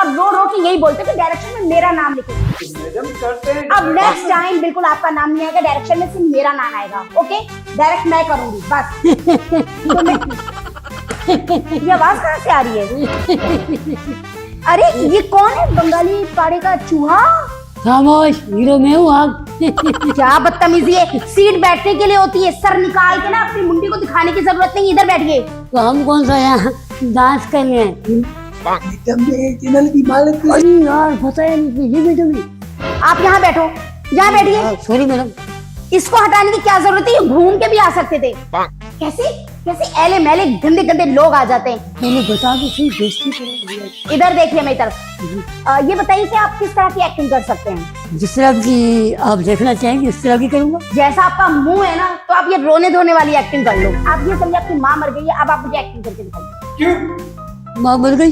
और रो रो के यही बोलते कि डायरेक्शन में मेरा नाम लिखो। मैडम करते हैं। अब नेक्स्ट टाइम बिल्कुल आपका नाम नहीं आएगा, डायरेक्शन में सिर्फ मेरा नाम आएगा। ओके, डायरेक्ट मैं करूंगी बस। ये आवाज कहाँ से आ रही है? अरे ये कौन है? बंगाली पाड़े का चूहा? खामोश, हीरो मैं हूँ आप। क्या बदतमीजी है, सीट बैठने के लिए होती है, सर निकाल के ना अपनी मुंडी को दिखाने की जरूरत नहीं, इधर बैठिए। तो हम कौन सा यहाँ डांस कर रहे हैं? मैडम ये चैनल की मालिक। अरे यार बताया नहीं ये मैडम। आप यहाँ बैठो, यहाँ बैठिए। Sorry madam. इसको हटाने की क्या जरूरत है, ये घूम के भी आ सकते थे। कैसे कैसे एले मेले गंदे गंदे लोग आ जाते हैं। मैंने बता दो सही, बेइज्जती करो। इधर देखिए मेरी तरफ। ये बताइए कि आप किस तरह की एक्टिंग कर सकते हैं? जिस तरह की आप देखना चाहेंगे उस तरह की करूंगा। जैसा आपका मुंह है ना, तो आप ये रोने धोने वाली एक्टिंग कर लो। आप ये समझिए आपकी माँ मर गई है, अब आप मुझे एक्टिंग करके दिखाइए। क्यों? माँ मर गई?